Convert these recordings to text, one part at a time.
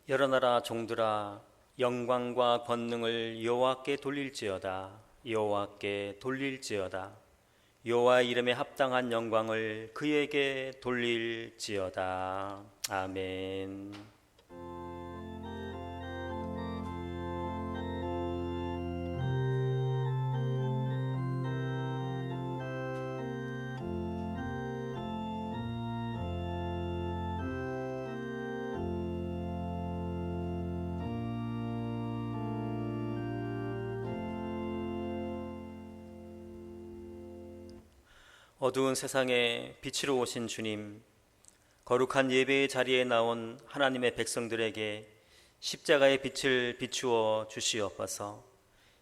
여러 나라 종들아, 영광과 권능을 여호와께 돌릴지어다. 여호와께 돌릴지어다. 여호와의 이름에 합당한 영광을 그에게 돌릴지어다. 아멘. 어두운 세상에 빛으로 오신 주님, 거룩한 예배의 자리에 나온 하나님의 백성들에게 십자가의 빛을 비추어 주시옵소서.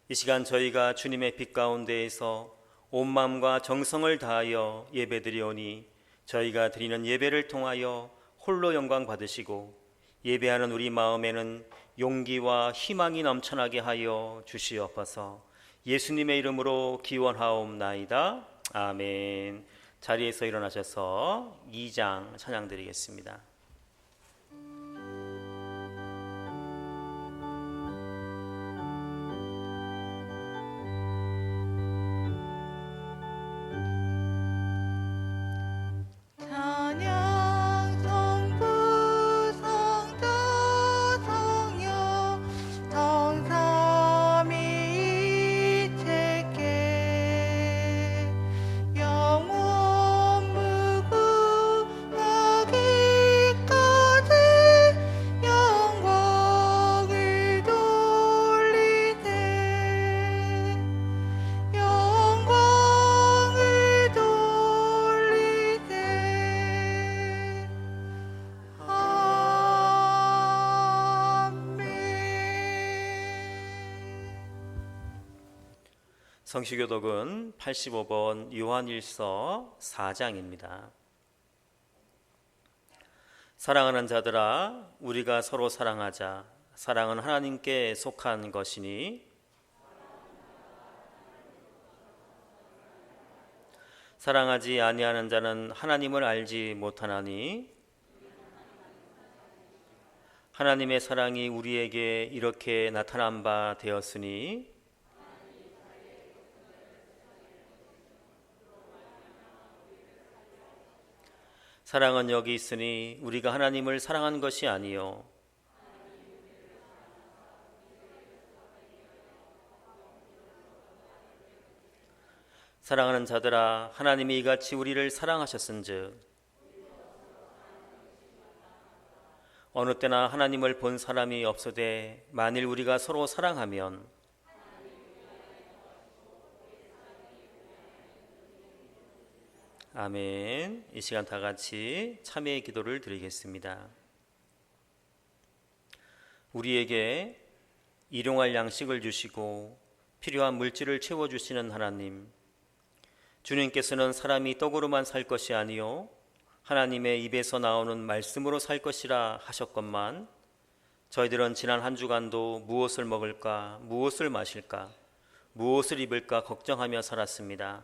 이 시간 저희가 주님의 빛 가운데에서 온 마음과 정성을 다하여 예배드리오니 저희가 드리는 예배를 통하여 홀로 영광 받으시고 예배하는 우리 마음에는 용기와 희망이 넘쳐나게 하여 주시옵소서. 예수님의 이름으로 기원하옵나이다. 아멘. 자리에서 일어나셔서 2장 찬양 드리겠습니다. 성시교독은 85번 요한일서 4장입니다. 사랑하는 자들아, 우리가 서로 사랑하자. 사랑은 하나님께 속한 것이니 사랑하지 아니하는 자는 하나님을 알지 못하나니 하나님의 사랑이 우리에게 이렇게 나타난 바 되었으니 사랑은 여기 있으니 우리가 하나님을 사랑한 것이 아니요 사랑하는 자들아, 하나님이 이같이 우리를 사랑하셨은즉 어느 때나 하나님을 본 사람이 없으되 만일 우리가 서로 사랑하면 아멘. 이 시간 다 같이 참회의 기도를 드리겠습니다. 우리에게 일용할 양식을 주시고 필요한 물질을 채워주시는 하나님, 주님께서는 사람이 떡으로만 살 것이 아니요 하나님의 입에서 나오는 말씀으로 살 것이라 하셨건만 저희들은 지난 한 주간도 무엇을 먹을까, 무엇을 마실까, 무엇을 입을까 걱정하며 살았습니다.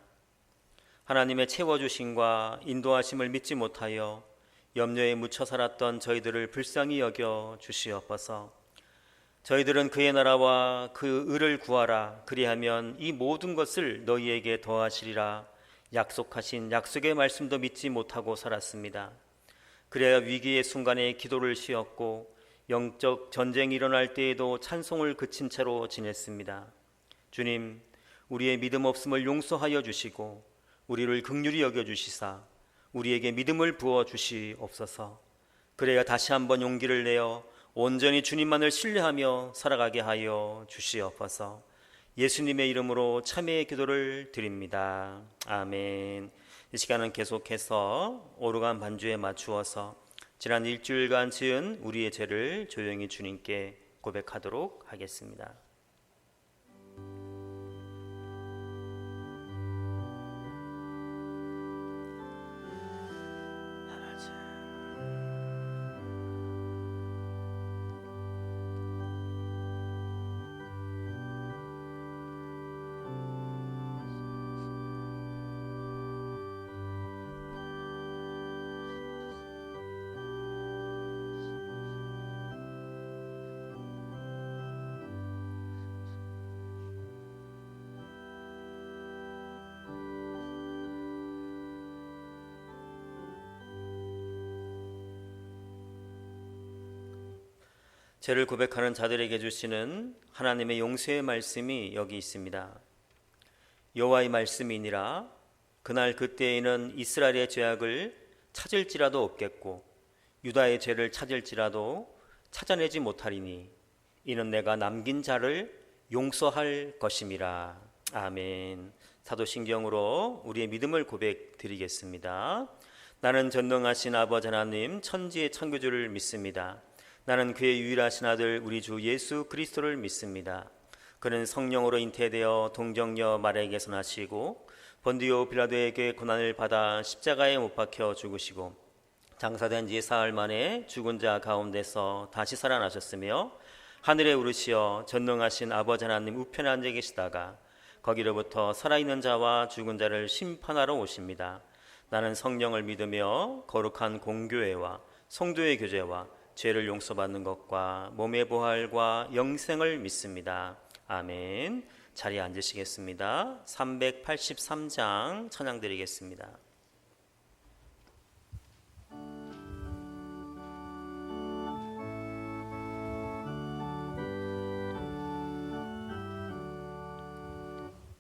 하나님의 채워주심과 인도하심을 믿지 못하여 염려에 묻혀 살았던 저희들을 불쌍히 여겨 주시옵소서. 저희들은 그의 나라와 그 의를 구하라. 그리하면 이 모든 것을 너희에게 더하시리라 약속하신 약속의 말씀도 믿지 못하고 살았습니다. 그래야 위기의 순간에 기도를 쉬었고 영적 전쟁이 일어날 때에도 찬송을 그친 채로 지냈습니다. 주님, 우리의 믿음 없음을 용서하여 주시고 우리를 긍휼히 여겨주시사 우리에게 믿음을 부어주시옵소서. 그래야 다시 한번 용기를 내어 온전히 주님만을 신뢰하며 살아가게 하여 주시옵소서. 예수님의 이름으로 참회의 기도를 드립니다. 아멘. 이 시간은 계속해서 오르간 반주에 맞추어서 지난 일주일간 지은 우리의 죄를 조용히 주님께 고백하도록 하겠습니다. 죄를 고백하는 자들에게 주시는 하나님의 용서의 말씀이 여기 있습니다. 여호와의 말씀이니라. 그날 그때에는 이스라엘의 죄악을 찾을지라도 없겠고 유다의 죄를 찾을지라도 찾아내지 못하리니 이는 내가 남긴 자를 용서할 것임이라. 아멘. 사도신경으로 우리의 믿음을 고백드리겠습니다. 나는 전능하신 아버지 하나님 천지의 창조주를 믿습니다. 나는 그의 유일하신 아들 우리 주 예수 그리스도를 믿습니다. 그는 성령으로 잉태되어 동정녀 마리아에게서 나시고 본디오 빌라도에게 고난을 받아 십자가에 못 박혀 죽으시고 장사된 지 사흘 만에 죽은 자 가운데서 다시 살아나셨으며 하늘에 오르시어 전능하신 아버지 하나님 우편에 앉아 계시다가 거기로부터 살아있는 자와 죽은 자를 심판하러 오십니다. 나는 성령을 믿으며 거룩한 공교회와 성도의 교제와 죄를 용서받는 것과 몸의 부활과 영생을 믿습니다. 아멘. 자리에 앉으시겠습니다. 383장 찬양 드리겠습니다.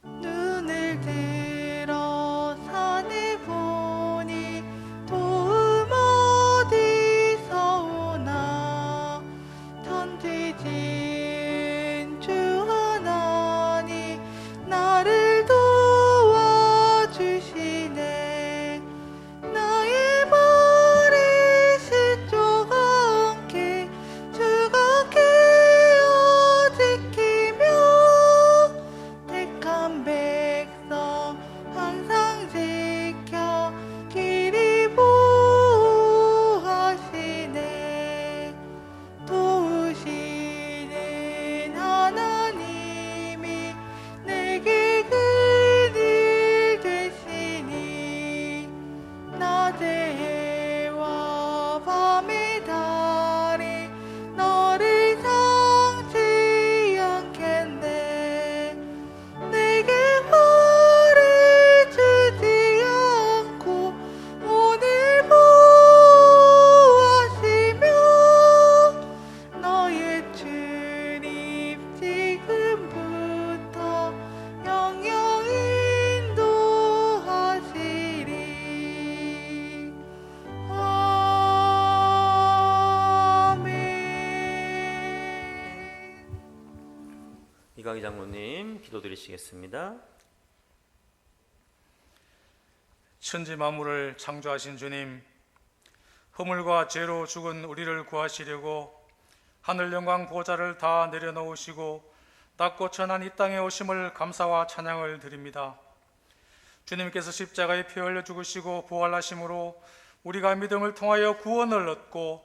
눈을 들어 산을 보니 도움 어디서 오나 천지진 주 하나님 나를 도와주시네. 나의 발이 실족 않게 주가 깨어 지키며 택한 백성 항상 지켜 길이 보호하시네. 도우시는 하나님이 내게 그늘 되시니 낮의 해와 밤의 달이 너를 상치 않겠네. 내게 화를 주지 않고 오늘 보호하시며 너의 출입 지금부터 영영 인도하시리. 아멘. 이강희 장로님 기도드리시겠습니다. 천지 만물을 창조하신 주님, 허물과 죄로 죽은 우리를 구하시려고 하늘 영광 보좌를 다 내려놓으시고 낮고 천한 이 땅에 오심을 감사와 찬양을 드립니다. 주님께서 십자가에 피 흘려 죽으시고 부활하심으로 우리가 믿음을 통하여 구원을 얻고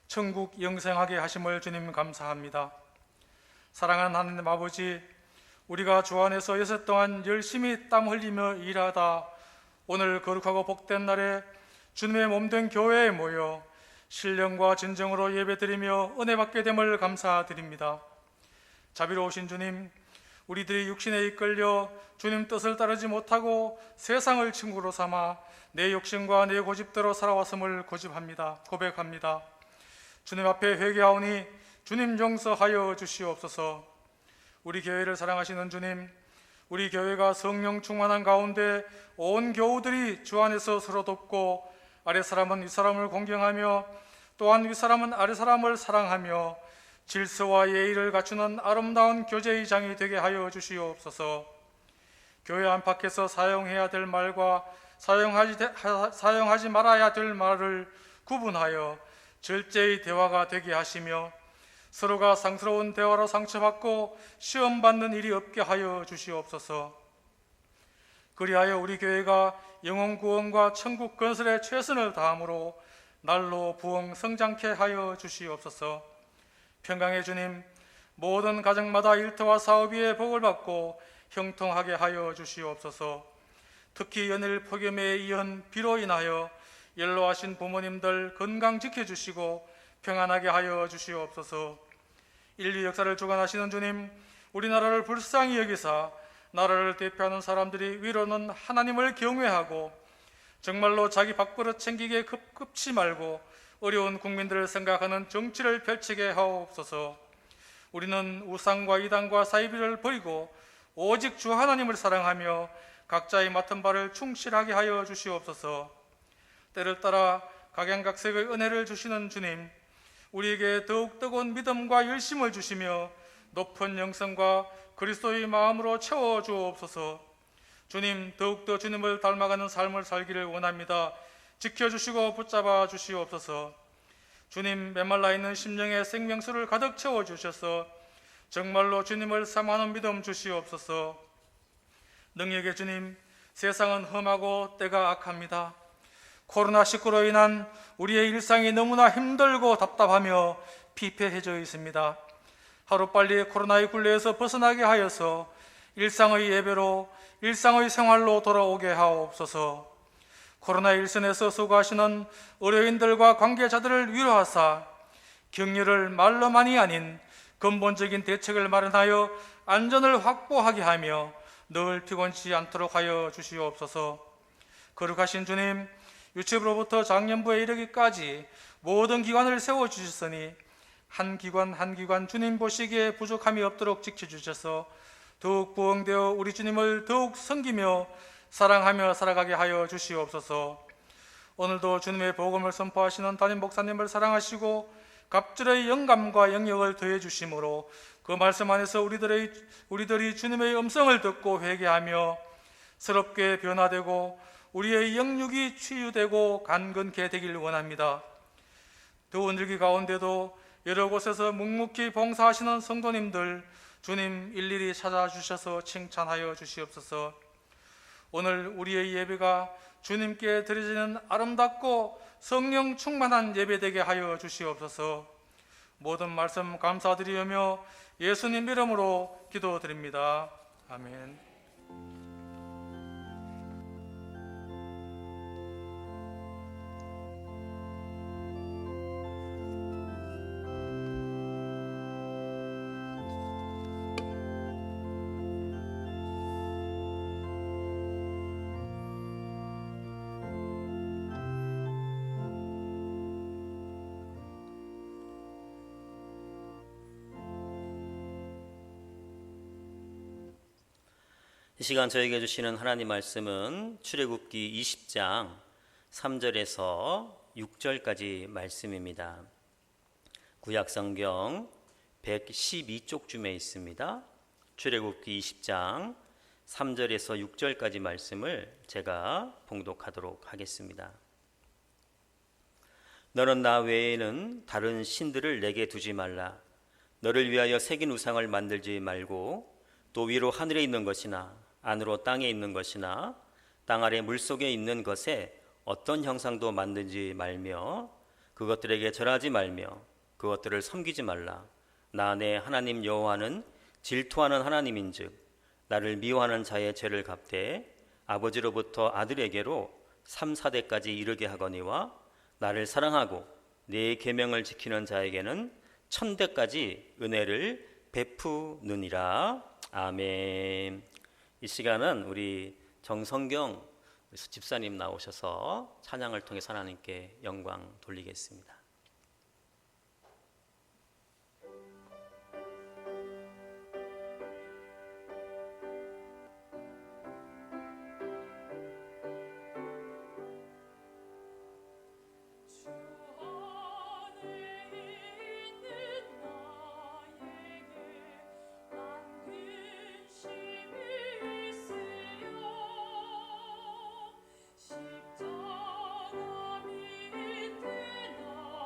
천국 영생하게 하심을 주님 감사합니다. 사랑하는 하나님 아버지, 우리가 주 안에서 여섯 동안 열심히 땀 흘리며 일하다 오늘 거룩하고 복된 날에 주님의 몸된 교회에 모여 신령과 진정으로 예배드리며 은혜 받게 됨을 감사드립니다. 자비로우신 주님, 우리들이 육신에 이끌려 주님 뜻을 따르지 못하고 세상을 친구로 삼아 내 욕심과 내 고집대로 살아왔음을 고백합니다. 주님 앞에 회개하오니 주님 용서하여 주시옵소서. 우리 교회를 사랑하시는 주님, 우리 교회가 성령 충만한 가운데 온 교우들이 주 안에서 서로 돕고 아래 사람은 위 사람을 공경하며 또한 위 사람은 아래 사람을 사랑하며 질서와 예의를 갖추는 아름다운 교제의 장이 되게 하여 주시옵소서. 교회 안팎에서 사용해야 될 말과 사용하지 말아야 될 말을 구분하여 절제의 대화가 되게 하시며 서로가 상스러운 대화로 상처받고 시험받는 일이 없게 하여 주시옵소서. 그리하여 우리 교회가 영혼 구원과 천국 건설에 최선을 다함으로 날로 부흥 성장케 하여 주시옵소서. 평강의 주님, 모든 가정마다 일터와 사업 위에 복을 받고 형통하게 하여 주시옵소서. 특히 연일 폭염에 이은 비로 인하여 연로하신 부모님들 건강 지켜주시고 평안하게 하여 주시옵소서. 인류 역사를 주관하시는 주님, 우리나라를 불쌍히 여기사 나라를 대표하는 사람들이 위로는 하나님을 경외하고 정말로 자기 밥그릇 챙기기에 급급치 말고 어려운 국민들을 생각하는 정치를 펼치게 하옵소서. 우리는 우상과 이단과 사이비를 버리고 오직 주 하나님을 사랑하며 각자의 맡은 바를 충실하게 하여 주시옵소서. 때를 따라 각양각색의 은혜를 주시는 주님, 우리에게 더욱 뜨거운 믿음과 열심을 주시며 높은 영성과 그리스도의 마음으로 채워 주옵소서. 주님, 더욱더 주님을 닮아가는 삶을 살기를 원합니다. 지켜주시고 붙잡아 주시옵소서. 주님, 메말라 있는 심령에 생명수를 가득 채워 주셔서 정말로 주님을 사모하는 믿음 주시옵소서. 능력의 주님, 세상은 험하고 때가 악합니다. 코로나19로 인한 우리의 일상이 너무나 힘들고 답답하며 피폐해져 있습니다. 하루빨리 코로나의 굴레에서 벗어나게 하여서 일상의 예배로, 일상의 생활로 돌아오게 하옵소서. 코로나 일선에서 수고하시는 의료인들과 관계자들을 위로하사 격려를 말로만이 아닌 근본적인 대책을 마련하여 안전을 확보하게 하며 늘 피곤치 않도록 하여 주시옵소서. 거룩하신 주님, 유치부로부터 장년부에 이르기까지 모든 기관을 세워주셨으니 한 기관 한 기관 주님 보시기에 부족함이 없도록 지켜주셔서 더욱 부흥되어 우리 주님을 더욱 섬기며 사랑하며 살아가게 하여 주시옵소서. 오늘도 주님의 복음을 선포하시는 담임 목사님을 사랑하시고 갑절의 영감과 영역을 더해 주심으로 그 말씀 안에서 우리들이 주님의 음성을 듣고 회개하며 새롭게 변화되고 우리의 영육이 치유되고 간근케 되길 원합니다. 더운 일기 가운데도 여러 곳에서 묵묵히 봉사하시는 성도님들 주님 일일이 찾아주셔서 칭찬하여 주시옵소서. 오늘 우리의 예배가 주님께 드려지는 아름답고 성령 충만한 예배되게 하여 주시옵소서. 모든 말씀 감사드리며 예수님 이름으로 기도드립니다. 아멘. 이 시간 저에게 주시는 하나님 말씀은 출애굽기 20장 3절에서 6절까지 말씀입니다. 구약성경 112쪽쯤에 있습니다. 출애굽기 20장 3절에서 6절까지 말씀을 제가 봉독하도록 하겠습니다. 너는 나 외에는 다른 신들을 내게 두지 말라. 너를 위하여 새긴 우상을 만들지 말고 또 위로 하늘에 있는 것이나 안으로 땅에 있는 것이나 땅 아래 물속에 있는 것에 어떤 형상도 만들지 말며 그것들에게 절하지 말며 그것들을 섬기지 말라. 나 내 하나님 여호와는 질투하는 하나님인즉 나를 미워하는 자의 죄를 갚되 아버지로부터 아들에게로 3, 4대까지 이르게 하거니와 나를 사랑하고 내 계명을 지키는 자에게는 1000대까지 은혜를 베푸느니라. 아멘. 이 시간은 우리 정성경 집사님 나오셔서 찬양을 통해서 하나님께 영광 돌리겠습니다. 십자가 밑에 나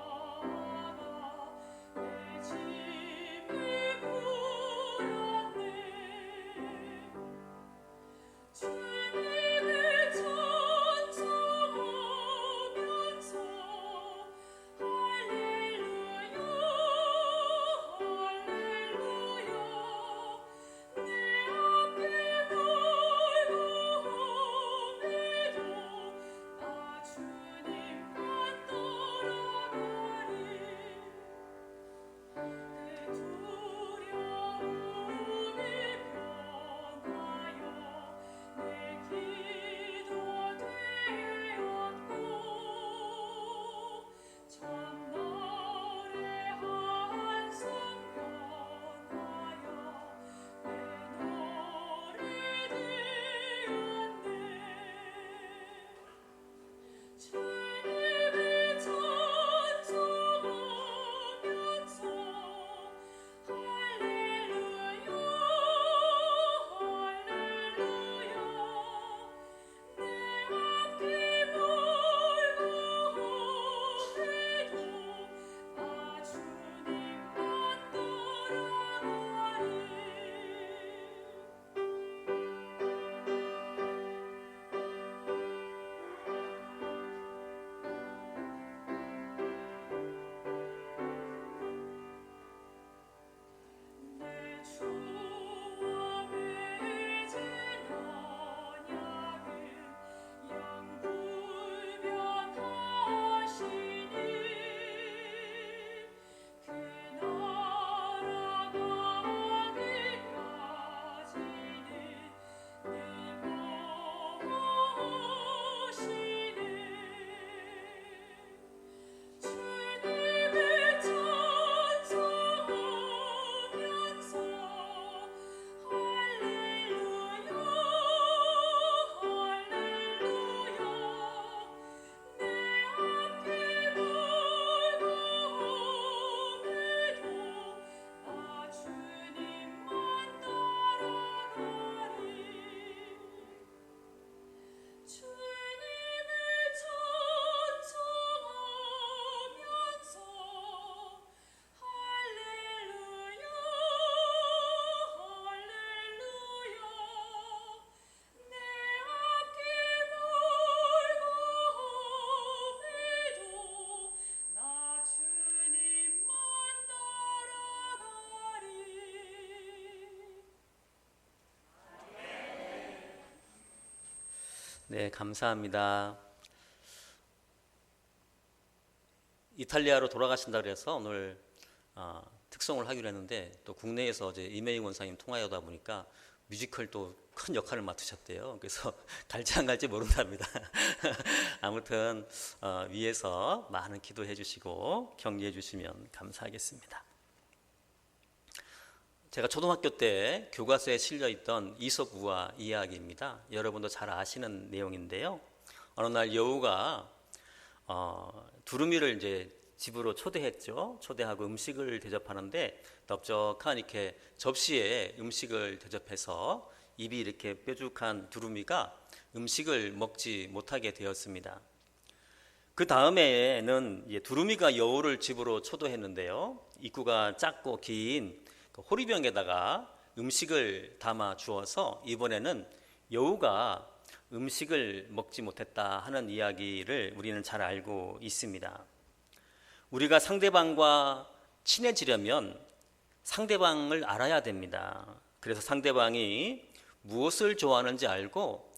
네, 감사합니다. 이탈리아로 돌아가신다 그래서 오늘 특송을 하기로 했는데 또 국내에서 이제 이메이 원사님 통화하다 보니까 뮤지컬 또 큰 역할을 맡으셨대요. 그래서 갈지 안 갈지 모른답니다. 아무튼 위에서 많은 기도해 주시고 격려해 주시면 감사하겠습니다. 제가 초등학교 때 교과서에 실려 있던 이솝 우화 이야기입니다. 여러분도 잘 아시는 내용인데요. 어느 날 여우가 두루미를 이제 집으로 초대했죠. 초대하고 음식을 대접하는데 넓적한 이렇게 접시에 음식을 대접해서 입이 이렇게 뾰족한 두루미가 음식을 먹지 못하게 되었습니다. 그 다음에는 두루미가 여우를 집으로 초대했는데요. 입구가 작고 긴 호리병에다가 음식을 담아 주어서 이번에는 여우가 음식을 먹지 못했다 하는 이야기를 우리는 잘 알고 있습니다. 우리가 상대방과 친해지려면 상대방을 알아야 됩니다. 그래서 상대방이 무엇을 좋아하는지 알고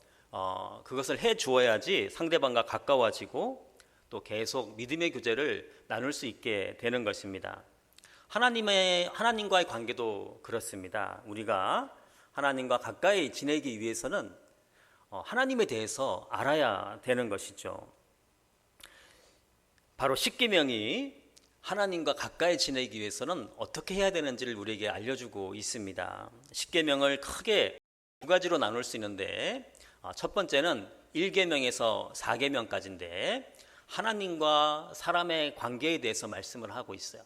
그것을 해 주어야지 상대방과 가까워지고 또 계속 믿음의 교제를 나눌 수 있게 되는 것입니다. 하나님과의 관계도 그렇습니다. 우리가 하나님과 가까이 지내기 위해서는 하나님에 대해서 알아야 되는 것이죠. 바로 십계명이 하나님과 가까이 지내기 위해서는 어떻게 해야 되는지를 우리에게 알려주고 있습니다. 십계명을 크게 두 가지로 나눌 수 있는데 첫 번째는 1계명에서 4계명까지인데 하나님과 사람의 관계에 대해서 말씀을 하고 있어요.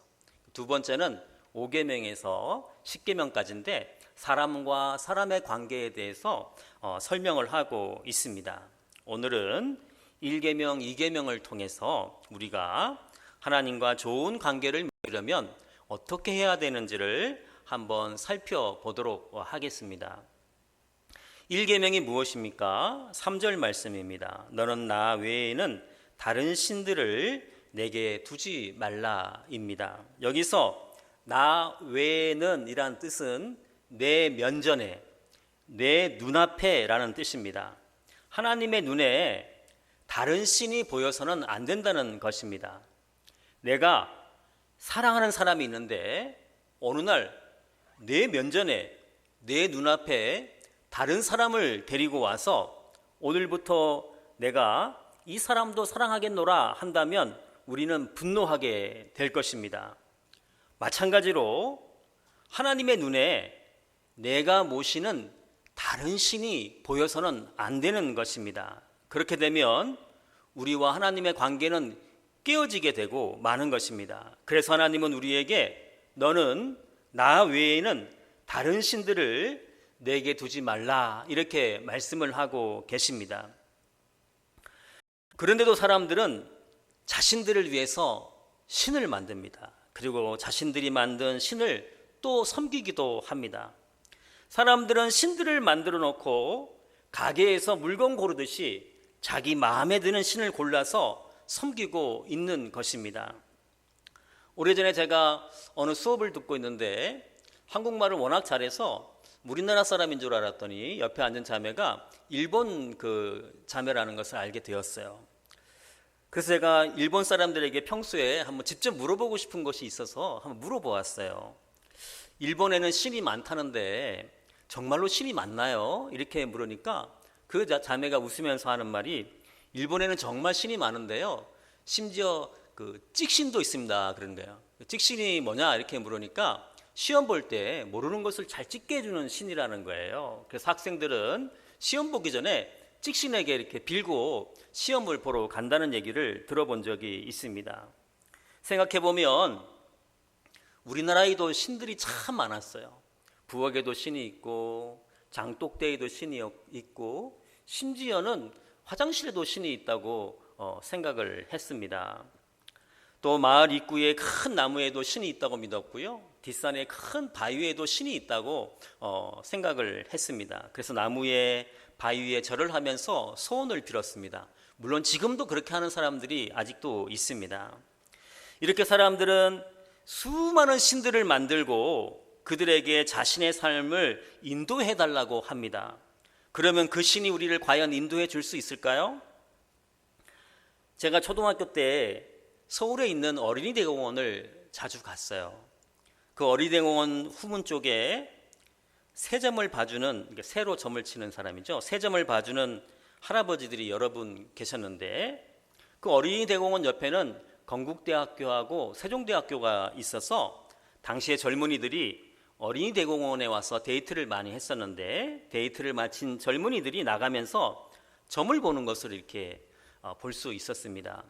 두 번째는 5계명에서 10계명까지인데 사람과 사람의 관계에 대해서 설명을 하고 있습니다. 오늘은 1계명, 2계명을 통해서 우리가 하나님과 좋은 관계를 맺으려면 어떻게 해야 되는지를 한번 살펴보도록 하겠습니다. 1계명이 무엇입니까? 3절 말씀입니다. 너는 나 외에는 다른 신들을 내게 두지 말라입니다. 여기서 나 외에는 이란 뜻은 내 면전에, 내 눈앞에 라는 뜻입니다. 하나님의 눈에 다른 신이 보여서는 안 된다는 것입니다. 내가 사랑하는 사람이 있는데 어느 날 내 면전에, 내 눈앞에 다른 사람을 데리고 와서 오늘부터 내가 이 사람도 사랑하겠노라 한다면 우리는 분노하게 될 것입니다. 마찬가지로 하나님의 눈에 내가 모시는 다른 신이 보여서는 안 되는 것입니다. 그렇게 되면 우리와 하나님의 관계는 깨어지게 되고 마는 것입니다. 그래서 하나님은 우리에게 너는 나 외에는 다른 신들을 내게 두지 말라 이렇게 말씀을 하고 계십니다. 그런데도 사람들은 자신들을 위해서 신을 만듭니다. 그리고 자신들이 만든 신을 또 섬기기도 합니다. 사람들은 신들을 만들어 놓고 가게에서 물건 고르듯이 자기 마음에 드는 신을 골라서 섬기고 있는 것입니다. 오래전에 제가 어느 수업을 듣고 있는데 한국말을 워낙 잘해서 우리나라 사람인 줄 알았더니 옆에 앉은 자매가 일본 그 자매라는 것을 알게 되었어요. 그래서 제가 일본 사람들에게 평소에 한번 직접 물어보고 싶은 것이 있어서 한번 물어보았어요. 일본에는 신이 많다는데 정말로 신이 많나요? 이렇게 물으니까 그 자매가 웃으면서 하는 말이 일본에는 정말 신이 많은데요. 심지어 그 찍신도 있습니다. 그런 거예요. 찍신이 뭐냐 이렇게 물으니까 시험 볼 때 모르는 것을 잘 찍게 해주는 신이라는 거예요. 그래서 학생들은 시험 보기 전에 찍신에게 이렇게 빌고 시험을 보러 간다는 얘기를 들어본 적이 있습니다. 생각해보면 우리나라에도 신들이 참 많았어요. 부엌에도 신이 있고 장독대에도 신이 있고 심지어는 화장실에도 신이 있다고 생각을 했습니다. 또 마을 입구에 큰 나무에도 신이 있다고 믿었고요. 뒷산에 큰 바위에도 신이 있다고 생각을 했습니다. 그래서 나무에 바위에 절을 하면서 소원을 빌었습니다. 물론 지금도 그렇게 하는 사람들이 아직도 있습니다. 이렇게 사람들은 수많은 신들을 만들고 그들에게 자신의 삶을 인도해 달라고 합니다. 그러면 그 신이 우리를 과연 인도해 줄 수 있을까요? 제가 초등학교 때 서울에 있는 어린이 대공원을 자주 갔어요. 그 어린이 대공원 후문 쪽에 새점을 봐주는, 새로 점을 치는 사람이죠. 새점을 봐주는 할아버지들이 여러 분 계셨는데, 그 어린이 대공원 옆에는 건국대학교하고 세종대학교가 있어서 당시에 젊은이들이 어린이 대공원에 와서 데이트를 많이 했었는데, 데이트를 마친 젊은이들이 나가면서 점을 보는 것을 이렇게 볼 수 있었습니다.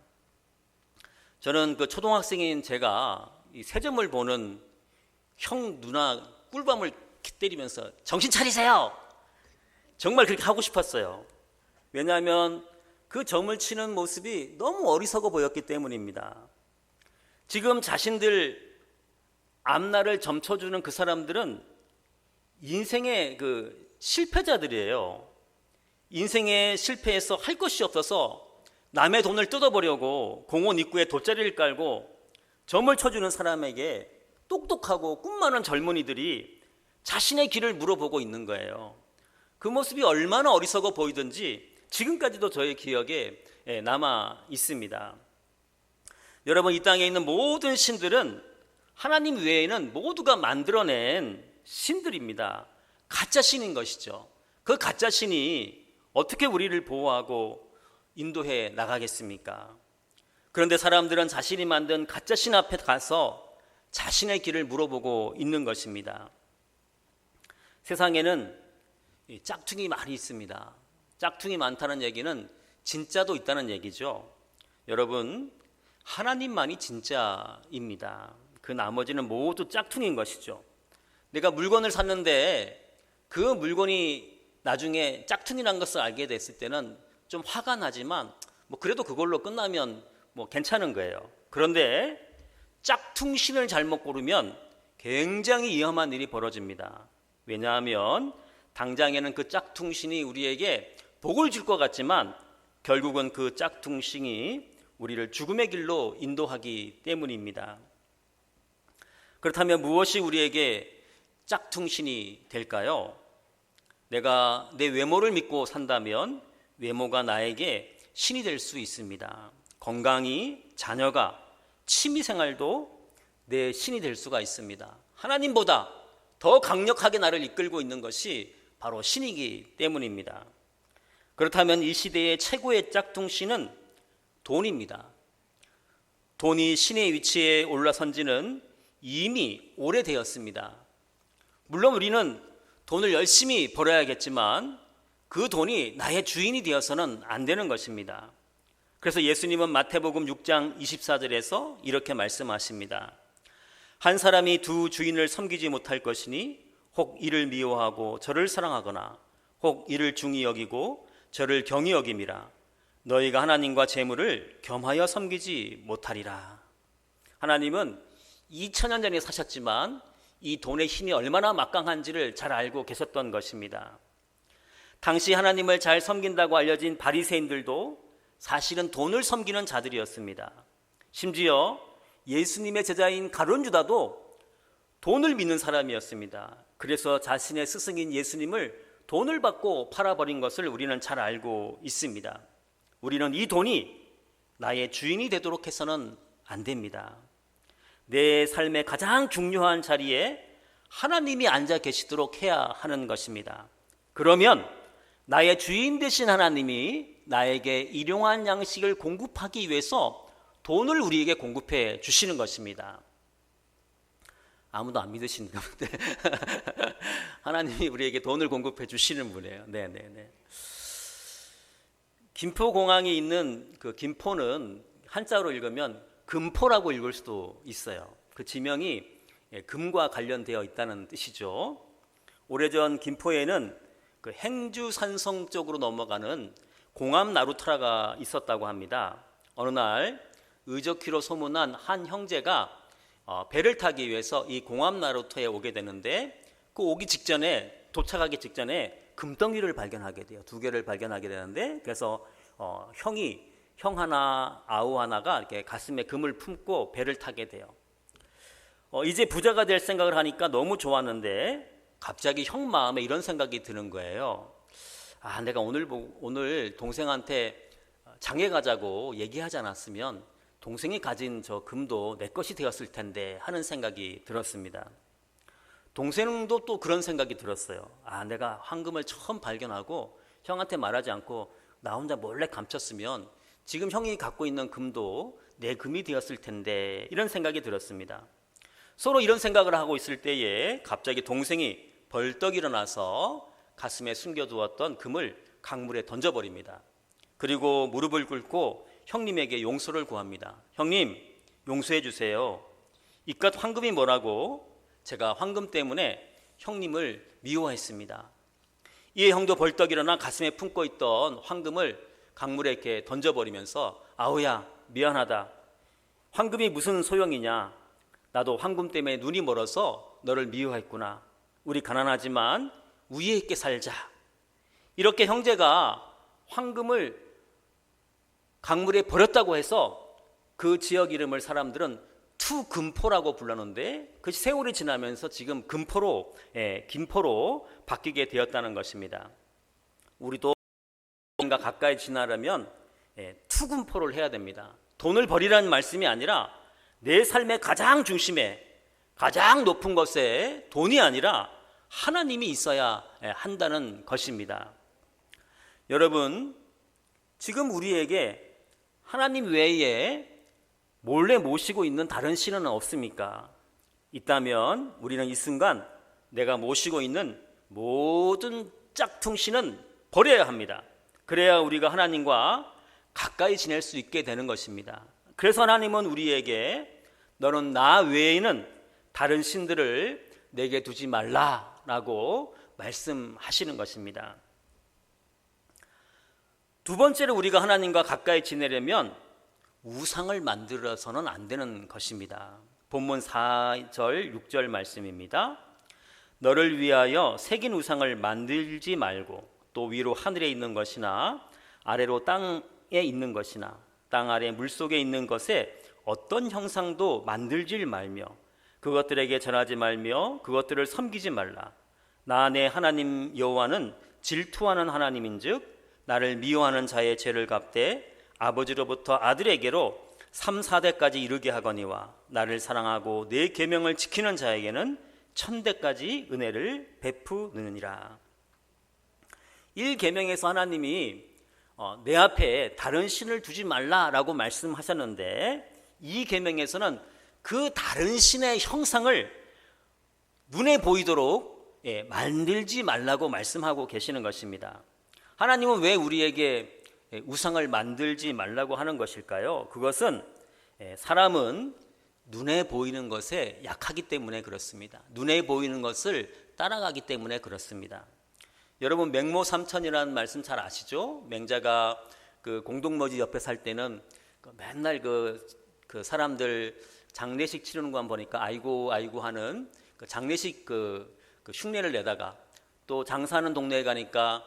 저는 그 초등학생인 제가 이 새점을 보는 형 누나 꿀밤을 때리면서 정신 차리세요! 정말 그렇게 하고 싶었어요. 왜냐하면 그 점을 치는 모습이 너무 어리석어 보였기 때문입니다. 지금 자신들 앞날을 점쳐주는 그 사람들은 인생의 그 실패자들이에요. 인생에 실패해서 할 것이 없어서 남의 돈을 뜯어보려고 공원 입구에 돗자리를 깔고 점을 쳐주는 사람에게 똑똑하고 꿈 많은 젊은이들이 자신의 길을 물어보고 있는 거예요. 그 모습이 얼마나 어리석어 보이든지 지금까지도 저의 기억에 남아 있습니다. 여러분, 이 땅에 있는 모든 신들은 하나님 외에는 모두가 만들어낸 신들입니다. 가짜 신인 것이죠. 그 가짜 신이 어떻게 우리를 보호하고 인도해 나가겠습니까? 그런데 사람들은 자신이 만든 가짜 신 앞에 가서 자신의 길을 물어보고 있는 것입니다. 세상에는 짝퉁이 많이 있습니다. 짝퉁이 많다는 얘기는 진짜도 있다는 얘기죠. 여러분, 하나님만이 진짜입니다. 그 나머지는 모두 짝퉁인 것이죠. 내가 물건을 샀는데 그 물건이 나중에 짝퉁이라는 것을 알게 됐을 때는 좀 화가 나지만 그래도 그걸로 끝나면 괜찮은 거예요. 그런데 짝퉁신을 잘못 고르면 굉장히 위험한 일이 벌어집니다. 왜냐하면 당장에는 그 짝퉁신이 우리에게 복을 줄 것 같지만 결국은 그 짝퉁신이 우리를 죽음의 길로 인도하기 때문입니다. 그렇다면 무엇이 우리에게 짝퉁신이 될까요? 내가 내 외모를 믿고 산다면 외모가 나에게 신이 될 수 있습니다. 건강이, 자녀가, 취미생활도 내 신이 될 수가 있습니다. 하나님보다 더 강력하게 나를 이끌고 있는 것이 바로 신이기 때문입니다. 그렇다면 이 시대의 최고의 짝퉁신은 돈입니다. 돈이 신의 위치에 올라선 지는 이미 오래되었습니다. 물론 우리는 돈을 열심히 벌어야겠지만 그 돈이 나의 주인이 되어서는 안 되는 것입니다. 그래서 예수님은 마태복음 6장 24절에서 이렇게 말씀하십니다. 한 사람이 두 주인을 섬기지 못할 것이니 혹 이를 미워하고 저를 사랑하거나 혹 이를 중히 여기고 저를 경히 여김이라. 너희가 하나님과 재물을 겸하여 섬기지 못하리라. 하나님은 2000년 전에 사셨지만 이 돈의 힘이 얼마나 막강한지를 잘 알고 계셨던 것입니다. 당시 하나님을 잘 섬긴다고 알려진 바리새인들도 사실은 돈을 섬기는 자들이었습니다. 심지어 예수님의 제자인 가룟 유다도 돈을 믿는 사람이었습니다. 그래서 자신의 스승인 예수님을 돈을 받고 팔아버린 것을 우리는 잘 알고 있습니다. 우리는 이 돈이 나의 주인이 되도록 해서는 안 됩니다. 내 삶의 가장 중요한 자리에 하나님이 앉아 계시도록 해야 하는 것입니다. 그러면 나의 주인 되신 하나님이 나에게 일용할 양식을 공급하기 위해서 돈을 우리에게 공급해 주시는 것입니다. 아무도 안 믿으시는 건데 하나님이 우리에게 돈을 공급해 주시는 분이에요. 네네네. 김포공항이 있는 그 김포는 한자로 읽으면 금포라고 읽을 수도 있어요. 그 지명이 금과 관련되어 있다는 뜻이죠. 오래전 김포에는 그 행주산성 쪽으로 넘어가는 공암 나루터라가 있었다고 합니다. 어느 날 의적키로 소문난 한 형제가 배를 타기 위해서 이 공암 나루터에 오게 되는데 그 오기 직전에 도착하기 직전에 금덩이를 발견하게 돼요. 두 개를 발견하게 되는데 그래서 형 하나 아우 하나가 이렇게 가슴에 금을 품고 배를 타게 돼요. 이제 부자가 될 생각을 하니까 너무 좋았는데 갑자기 형 마음에 이런 생각이 드는 거예요. 내가 오늘 동생한테 장에 가자고 얘기하지 않았으면 동생이 가진 저 금도 내 것이 되었을 텐데 하는 생각이 들었습니다. 동생도 또 그런 생각이 들었어요. 내가 황금을 처음 발견하고 형한테 말하지 않고 나 혼자 몰래 감췄으면 지금 형이 갖고 있는 금도 내 금이 되었을 텐데, 이런 생각이 들었습니다. 서로 이런 생각을 하고 있을 때에 갑자기 동생이 벌떡 일어나서 가슴에 숨겨두었던 금을 강물에 던져버립니다. 그리고 무릎을 꿇고 형님에게 용서를 구합니다. 형님, 용서해 주세요. 이깟 황금이 뭐라고 제가 황금 때문에 형님을 미워했습니다. 이에 형도 벌떡 일어나 가슴에 품고 있던 황금을 강물에 이렇게 던져버리면서 아우야, 미안하다. 황금이 무슨 소용이냐. 나도 황금 때문에 눈이 멀어서 너를 미워했구나. 우리 가난하지만 우애 있게 살자. 이렇게 형제가 황금을 강물에 버렸다고 해서 그 지역 이름을 사람들은 투금포라고 불렀는데, 그 세월이 지나면서 지금 금포로, 김포로 바뀌게 되었다는 것입니다. 우리도 뭔가 가까이 지나려면 투금포를 해야 됩니다. 돈을 버리라는 말씀이 아니라 내 삶의 가장 중심에, 가장 높은 것에 돈이 아니라 하나님이 있어야 한다는 것입니다. 여러분, 지금 우리에게 하나님 외에 몰래 모시고 있는 다른 신은 없습니까? 있다면 우리는 이 순간 내가 모시고 있는 모든 짝퉁 신은 버려야 합니다. 그래야 우리가 하나님과 가까이 지낼 수 있게 되는 것입니다. 그래서 하나님은 우리에게 너는 나 외에는 다른 신들을 내게 두지 말라라고 말씀하시는 것입니다. 두 번째로 우리가 하나님과 가까이 지내려면 우상을 만들어서는 안 되는 것입니다. 본문 4절 6절 말씀입니다. 너를 위하여 새긴 우상을 만들지 말고 또 위로 하늘에 있는 것이나 아래로 땅에 있는 것이나 땅 아래 물속에 있는 것에 어떤 형상도 만들지 말며 그것들에게 절하지 말며 그것들을 섬기지 말라. 나 내 하나님 여호와는 질투하는 하나님인즉 나를 미워하는 자의 죄를 갚되 아버지로부터 아들에게로 3, 4대까지 이르게 하거니와 나를 사랑하고 내 계명을 지키는 자에게는 1000대까지 은혜를 베푸느니라. 1계명에서 하나님이 내 앞에 다른 신을 두지 말라라고 말씀하셨는데, 2계명에서는 그 다른 신의 형상을 눈에 보이도록 만들지 말라고 말씀하고 계시는 것입니다. 하나님은 왜 우리에게 우상을 만들지 말라고 하는 것일까요? 그것은 사람은 눈에 보이는 것에 약하기 때문에 그렇습니다. 눈에 보이는 것을 따라가기 때문에 그렇습니다. 여러분, 맹모삼천이라는 말씀 잘 아시죠? 맹자가 그 공동묘지 옆에 살 때는 맨날 그 사람들 장례식 치르는 거 보니까 아이고 아이고 하는 그 장례식 그 흉내를 내다가, 또 장사하는 동네에 가니까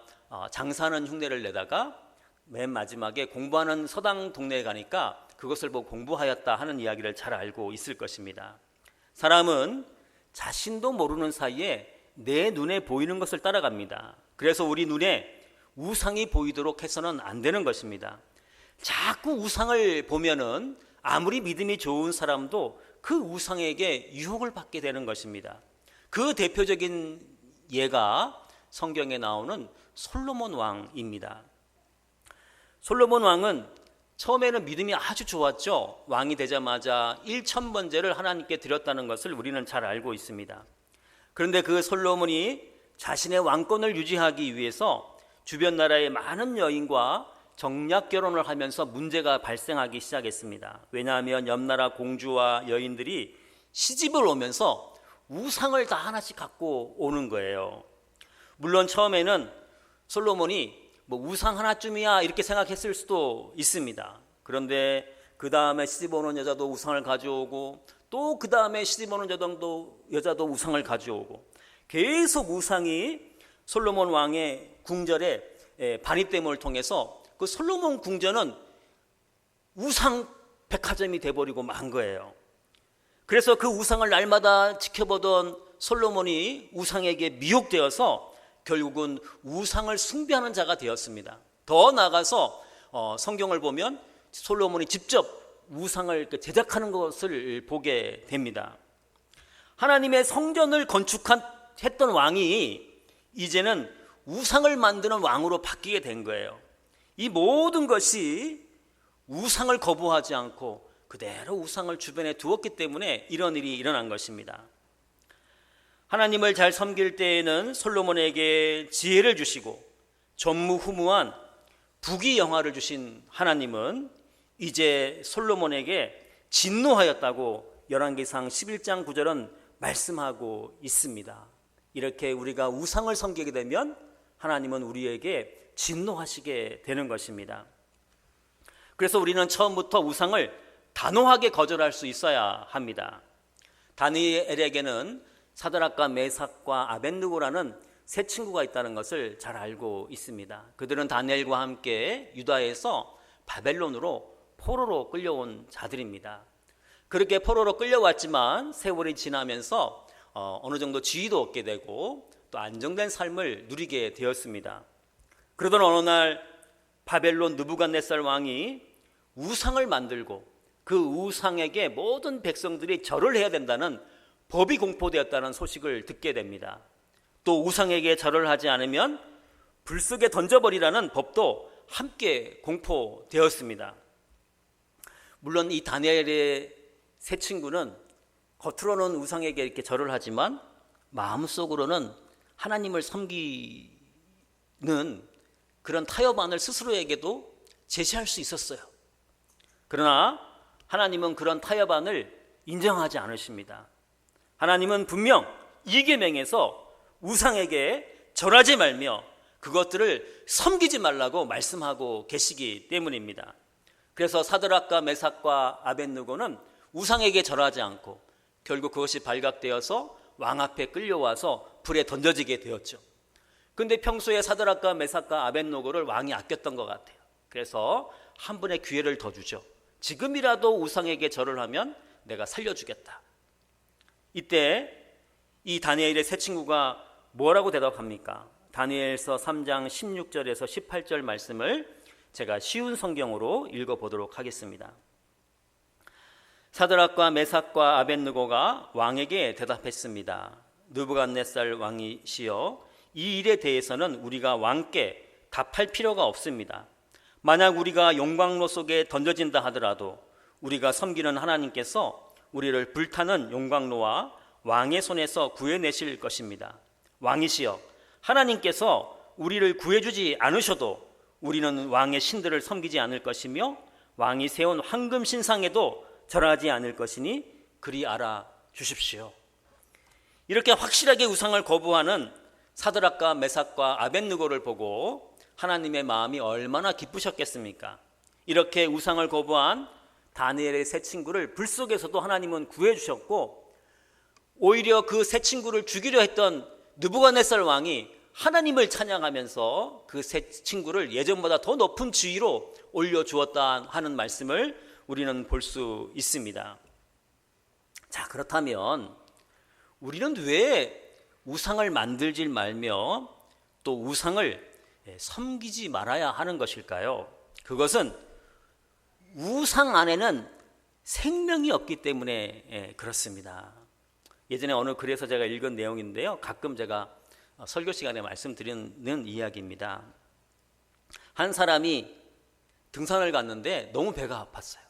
장사하는 흉내를 내다가 맨 마지막에 공부하는 서당 동네에 가니까 그것을 보고 공부하였다 하는 이야기를 잘 알고 있을 것입니다. 사람은 자신도 모르는 사이에 내 눈에 보이는 것을 따라갑니다. 그래서 우리 눈에 우상이 보이도록 해서는 안 되는 것입니다. 자꾸 우상을 보면은 아무리 믿음이 좋은 사람도 그 우상에게 유혹을 받게 되는 것입니다. 그 대표적인 예가 성경에 나오는 솔로몬 왕입니다. 솔로몬 왕은 처음에는 믿음이 아주 좋았죠. 왕이 되자마자 1000번제를 하나님께 드렸다는 것을 우리는 잘 알고 있습니다. 그런데 그 솔로몬이 자신의 왕권을 유지하기 위해서 주변 나라의 많은 여인과 정략 결혼을 하면서 문제가 발생하기 시작했습니다. 왜냐하면 옆나라 공주와 여인들이 시집을 오면서 우상을 다 하나씩 갖고 오는 거예요. 물론 처음에는 솔로몬이 우상 하나쯤이야 이렇게 생각했을 수도 있습니다. 그런데 그 다음에 시집 오는 여자도 우상을 가져오고, 또 그 다음에 시집 오는 여자도 우상을 가져오고, 계속 우상이 솔로몬 왕의 궁전에 반입됨을 통해서 그 솔로몬 궁전은 우상 백화점이 돼버리고 만 거예요. 그래서 그 우상을 날마다 지켜보던 솔로몬이 우상에게 미혹되어서 결국은 우상을 숭배하는 자가 되었습니다. 더 나아가서 성경을 보면 솔로몬이 직접 우상을 제작하는 것을 보게 됩니다. 하나님의 성전을 건축했던 왕이 이제는 우상을 만드는 왕으로 바뀌게 된 거예요. 이 모든 것이 우상을 거부하지 않고 그대로 우상을 주변에 두었기 때문에 이런 일이 일어난 것입니다. 하나님을 잘 섬길 때에는 솔로몬에게 지혜를 주시고 전무후무한 부귀영화를 주신 하나님은 이제 솔로몬에게 진노하였다고 열왕기상 11장 9절은 말씀하고 있습니다. 이렇게 우리가 우상을 섬기게 되면 하나님은 우리에게 진노하시게 되는 것입니다. 그래서 우리는 처음부터 우상을 단호하게 거절할 수 있어야 합니다. 다니엘에게는 사드락과 메삭과 아벳느고라는 세 친구가 있다는 것을 잘 알고 있습니다. 그들은 다니엘과 함께 유다에서 바벨론으로 포로로 끌려온 자들입니다. 그렇게 포로로 끌려왔지만 세월이 지나면서 어느 정도 지위도 얻게 되고 또 안정된 삶을 누리게 되었습니다. 그러던 어느 날 바벨론 느부갓네살 왕이 우상을 만들고 그 우상에게 모든 백성들이 절을 해야 된다는 법이 공포되었다는 소식을 듣게 됩니다. 또 우상에게 절을 하지 않으면 불속에 던져버리라는 법도 함께 공포되었습니다. 물론 이 다니엘의 세 친구는 겉으로는 우상에게 이렇게 절을 하지만 마음속으로는 하나님을 섬기는 그런 타협안을 스스로에게도 제시할 수 있었어요. 그러나 하나님은 그런 타협안을 인정하지 않으십니다. 하나님은 분명 이 계명에서 우상에게 절하지 말며 그것들을 섬기지 말라고 말씀하고 계시기 때문입니다. 그래서 사드락과 메삭과 아벳느고는 우상에게 절하지 않고 결국 그것이 발각되어서 왕 앞에 끌려와서 불에 던져지게 되었죠. 근데 평소에 사드락과 메삭과 아벳느고를 왕이 아꼈던 것 같아요. 그래서 한 번의 기회를 더 주죠. 지금이라도 우상에게 절을 하면 내가 살려주겠다. 이때 이 다니엘의 세 친구가 뭐라고 대답합니까? 다니엘서 3장 16절에서 18절 말씀을 제가 쉬운 성경으로 읽어보도록 하겠습니다. 사드락과 메삭과 아벳느고가 왕에게 대답했습니다. 느부갓네살 왕이시여, 이 일에 대해서는 우리가 왕께 답할 필요가 없습니다. 만약 우리가 용광로 속에 던져진다 하더라도 우리가 섬기는 하나님께서 우리를 불타는 용광로와 왕의 손에서 구해내실 것입니다. 왕이시여, 하나님께서 우리를 구해주지 않으셔도 우리는 왕의 신들을 섬기지 않을 것이며 왕이 세운 황금 신상에도 절하지 않을 것이니 그리 알아 주십시오. 이렇게 확실하게 우상을 거부하는 사드락과 메삭과 아벳느고를 보고 하나님의 마음이 얼마나 기쁘셨겠습니까? 이렇게 우상을 거부한 다니엘의 세 친구를 불 속에서도 하나님은 구해주셨고, 오히려 그 세 친구를 죽이려 했던 느부갓네살 왕이 하나님을 찬양하면서 그 세 친구를 예전보다 더 높은 지위로 올려주었다 하는 말씀을 우리는 볼 수 있습니다. 자, 그렇다면 우리는 왜 우상을 만들지 말며 또 우상을 섬기지 말아야 하는 것일까요? 그것은 우상 안에는 생명이 없기 때문에 그렇습니다. 예전에 어느 글에서 제가 읽은 내용인데요, 가끔 제가 설교 시간에 말씀드리는 이야기입니다. 한 사람이 등산을 갔는데 너무 배가 아팠어요.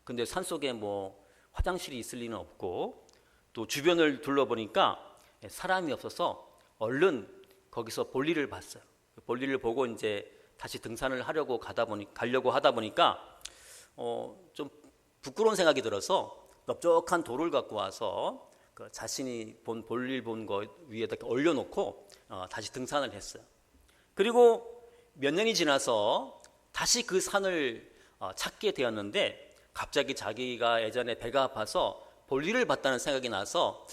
근데 산속에 뭐 화장실이 있을 리는 없고 또 주변을 둘러보니까 사람이 없어서 얼른 거기서 볼일을 봤어요. 볼일을 보고 이제 다시 등산을 가려고 하다 보니까 좀 부끄러운 생각이 들어서 넓적한 돌을 갖고 와서 그 자신이 볼일 본 거 위에다 올려놓고 다시 등산을 했어요. 그리고 몇 년이 지나서 다시 그 산을 찾게 되었는데 갑자기 자기가 예전에 배가 아파서 볼일을 봤다는 생각이 나서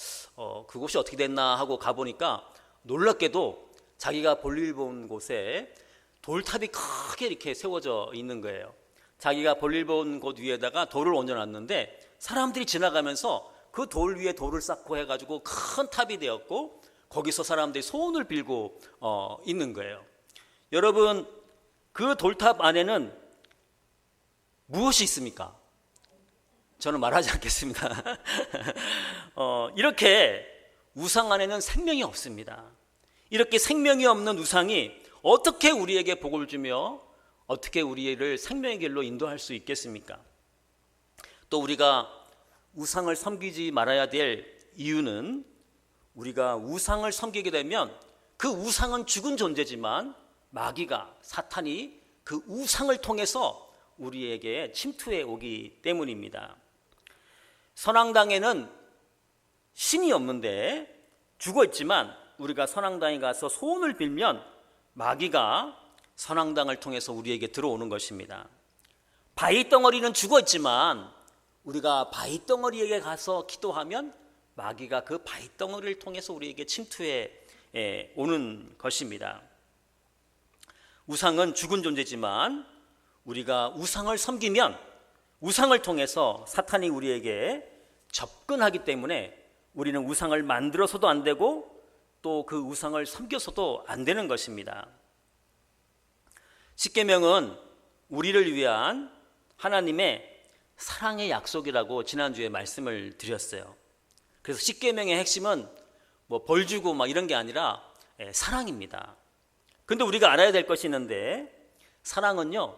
그곳이 어떻게 됐나 하고 가보니까 놀랍게도 자기가 볼일 본 곳에 돌탑이 크게 이렇게 세워져 있는 거예요. 자기가 볼일 본 곳 위에다가 돌을 얹어놨는데 사람들이 지나가면서 그 돌 위에 돌을 쌓고 해가지고 큰 탑이 되었고 거기서 사람들이 소원을 빌고 있는 거예요. 여러분, 그 돌탑 안에는 무엇이 있습니까? 저는 말하지 않겠습니다. 이렇게 우상 안에는 생명이 없습니다. 이렇게 생명이 없는 우상이 어떻게 우리에게 복을 주며 어떻게 우리를 생명의 길로 인도할 수 있겠습니까? 또 우리가 우상을 섬기지 말아야 될 이유는, 우리가 우상을 섬기게 되면 그 우상은 죽은 존재지만 마귀가, 사탄이 그 우상을 통해서 우리에게 침투해 오기 때문입니다. 선앙당에는 신이 없는데 죽어 있지만 우리가 선앙당에 가서 소원을 빌면 마귀가 선앙당을 통해서 우리에게 들어오는 것입니다. 바위덩어리는 죽어 있지만 우리가 바위덩어리에게 가서 기도하면 마귀가 그 바위덩어리를 통해서 우리에게 침투해 오는 것입니다. 우상은 죽은 존재지만 우리가 우상을 섬기면 우상을 통해서 사탄이 우리에게 접근하기 때문에 우리는 우상을 만들어서도 안 되고 또 그 우상을 섬겨서도 안 되는 것입니다. 십계명은 우리를 위한 하나님의 사랑의 약속이라고 지난주에 말씀을 드렸어요. 그래서 십계명의 핵심은 뭐 벌 주고 막 이런 게 아니라 사랑입니다. 근데 우리가 알아야 될 것이 있는데, 사랑은요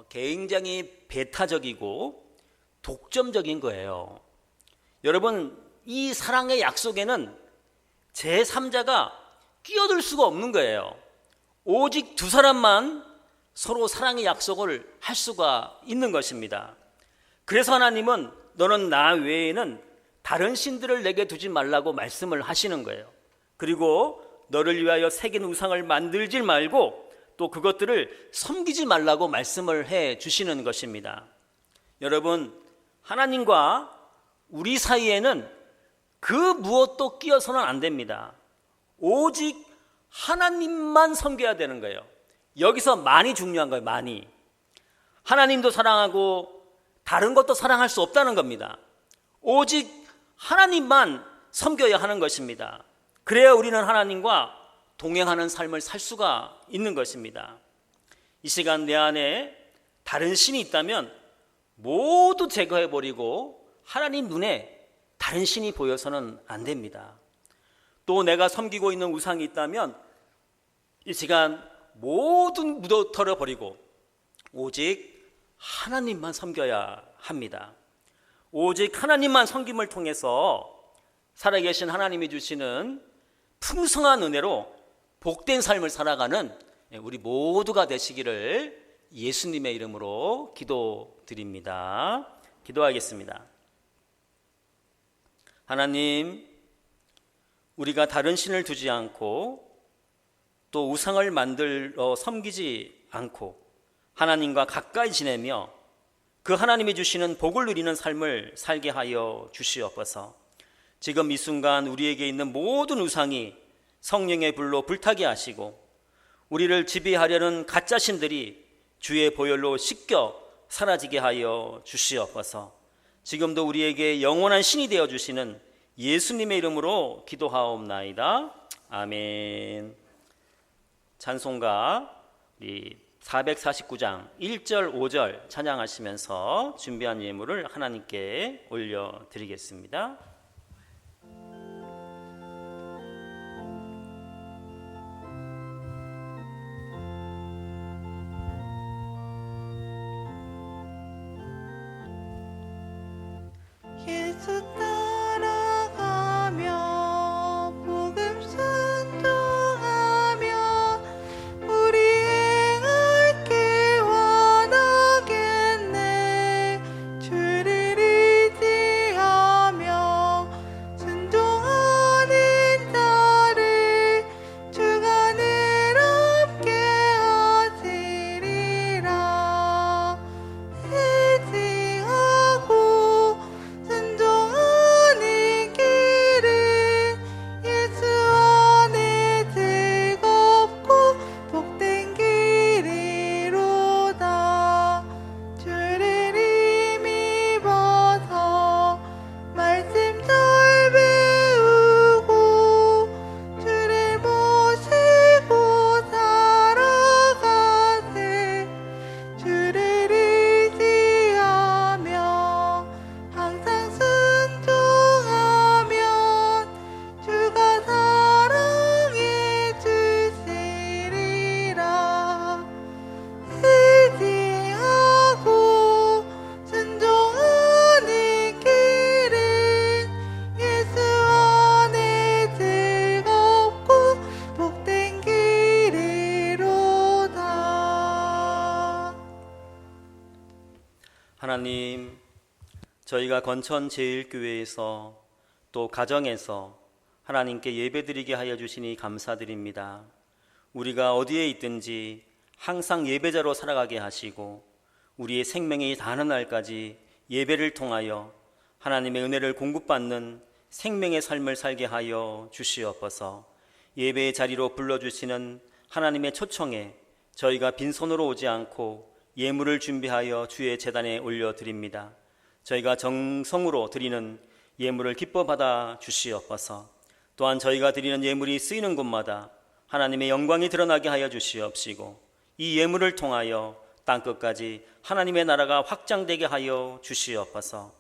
굉장히 배타적이고 독점적인 거예요. 여러분, 이 사랑의 약속에는 제3자가 끼어들 수가 없는 거예요. 오직 두 사람만 서로 사랑의 약속을 할 수가 있는 것입니다. 그래서 하나님은 너는 나 외에는 다른 신들을 내게 두지 말라고 말씀을 하시는 거예요. 그리고 너를 위하여 새긴 우상을 만들지 말고 또 그것들을 섬기지 말라고 말씀을 해 주시는 것입니다. 여러분, 하나님과 우리 사이에는 그 무엇도 끼어서는 안 됩니다. 오직 하나님만 섬겨야 되는 거예요. 여기서 많이 중요한 거예요. 많이. 하나님도 사랑하고 다른 것도 사랑할 수 없다는 겁니다. 오직 하나님만 섬겨야 하는 것입니다. 그래야 우리는 하나님과 동행하는 삶을 살 수가 있는 것입니다. 이 시간 내 안에 다른 신이 있다면 모두 제거해버리고 하나님 눈에 다른 신이 보여서는 안 됩니다. 또 내가 섬기고 있는 우상이 있다면 이 시간 모두 묻어버리고 오직 하나님만 섬겨야 합니다. 오직 하나님만 섬김을 통해서 살아계신 하나님이 주시는 풍성한 은혜로 복된 삶을 살아가는 우리 모두가 되시기를 예수님의 이름으로 기도드립니다. 기도하겠습니다. 하나님, 우리가 다른 신을 두지 않고 또 우상을 만들어 섬기지 않고 하나님과 가까이 지내며 그 하나님이 주시는 복을 누리는 삶을 살게 하여 주시옵소서. 지금 이 순간 우리에게 있는 모든 우상이 성령의 불로 불타게 하시고 우리를 지배하려는 가짜 신들이 주의 보혈로 씻겨 사라지게 하여 주시옵소서. 지금도 우리에게 영원한 신이 되어 주시는 예수님의 이름으로 기도하옵나이다. 아멘. 찬송가 449장 1절 5절 찬양하시면서 준비한 예물을 하나님께 올려드리겠습니다. 예수 따라가며 복음 순종하며 우리 행할 길 원하겠네. 주를 의지하며 순종하는 자를 주가 늘 함께 하시리라. 의지하고 순종하는 하나님, 저희가 건천 제일교회에서 또 가정에서 하나님께 예배드리게 하여 주시니 감사드립니다. 우리가 어디에 있든지 항상 예배자로 살아가게 하시고 우리의 생명이 다하는 날까지 예배를 통하여 하나님의 은혜를 공급받는 생명의 삶을 살게 하여 주시옵소서. 예배의 자리로 불러주시는 하나님의 초청에 저희가 빈손으로 오지 않고 예물을 준비하여 주의 제단에 올려드립니다. 저희가 정성으로 드리는 예물을 기뻐 받아 주시옵소서. 또한 저희가 드리는 예물이 쓰이는 곳마다 하나님의 영광이 드러나게 하여 주시옵시고 이 예물을 통하여 땅끝까지 하나님의 나라가 확장되게 하여 주시옵소서.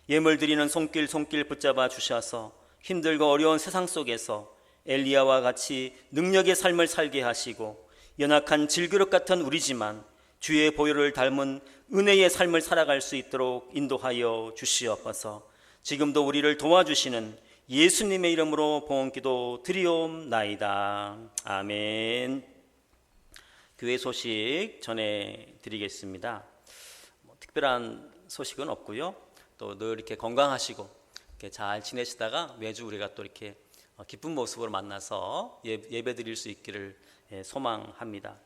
예물 드리는 손길 붙잡아 주셔서 힘들고 어려운 세상 속에서 엘리야와 같이 능력의 삶을 살게 하시고 연약한 질그릇 같은 우리지만 주의 보혈을 닮은 은혜의 삶을 살아갈 수 있도록 인도하여 주시옵소서. 지금도 우리를 도와주시는 예수님의 이름으로 봉헌기도 드리옵나이다. 아멘. 교회 소식 전해드리겠습니다. 특별한 소식은 없고요. 또 늘 이렇게 건강하시고 이렇게 잘 지내시다가 매주 우리가 또 이렇게 기쁜 모습으로 만나서 예배 드릴 수 있기를 소망합니다.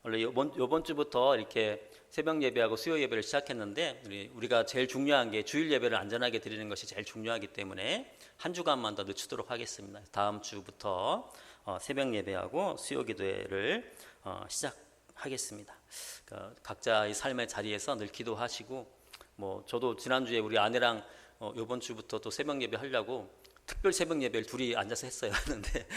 원래 이번 주부터 이렇게 새벽 예배하고 수요 예배를 시작했는데 우리가 제일 중요한 게 주일 예배를 안전하게 드리는 것이 제일 중요하기 때문에 한 주간만 더 늦추도록 하겠습니다. 다음 주부터 새벽 예배하고 수요 기도회를 시작하겠습니다. 각자의 삶의 자리에서 늘 기도하시고 저도 지난주에 우리 아내랑 이번 주부터 또 새벽 예배 하려고 특별 새벽 예배를 둘이 앉아서 했어요. 했는데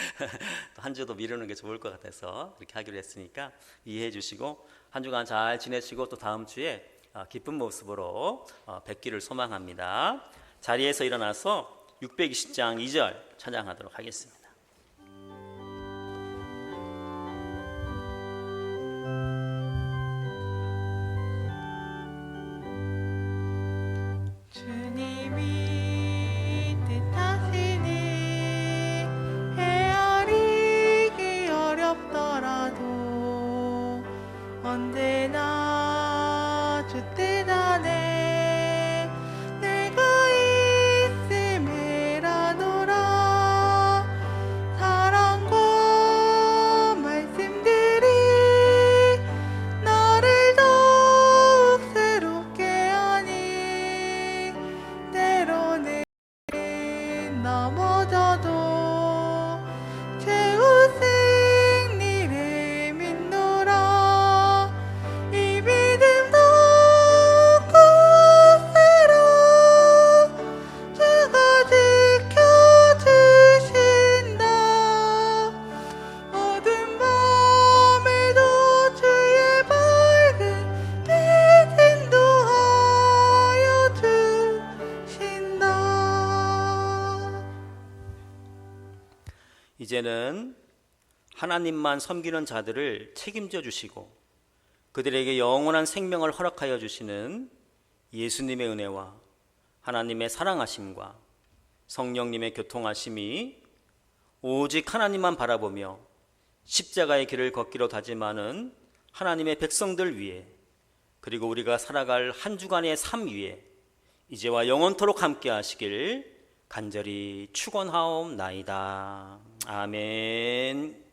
한 주도 미루는 게 좋을 것 같아서 이렇게 하기로 했으니까 이해해 주시고 한 주간 잘 지내시고 또 다음 주에 기쁜 모습으로 뵙기를 소망합니다. 자리에서 일어나서 620장 2절 찬양하도록 하겠습니다. 주님이 뜻하시니 헤아리기 어렵더라도 언제나 주 뜻 안에 내가 있음이라노라. 사랑과 말씀들이 나를 더욱 새롭게 하니 때로는 넘어져도 최후 승리를 믿노라. 이 믿음 더 굳세라. 주가 지켜주신다. 어두운 밤에도 주의 밝은 빛 인도하여 주신다. 이제는 하나님만 섬기는 자들을 책임져 주시고 그들에게 영원한 생명을 허락하여 주시는 예수님의 은혜와 하나님의 사랑하심과 성령님의 교통하심이 오직 하나님만 바라보며 십자가의 길을 걷기로 다짐하는 하나님의 백성들 위해 그리고 우리가 살아갈 한 주간의 삶 위에 이제와 영원토록 함께 하시길 간절히 축원하옵나이다. 아멘.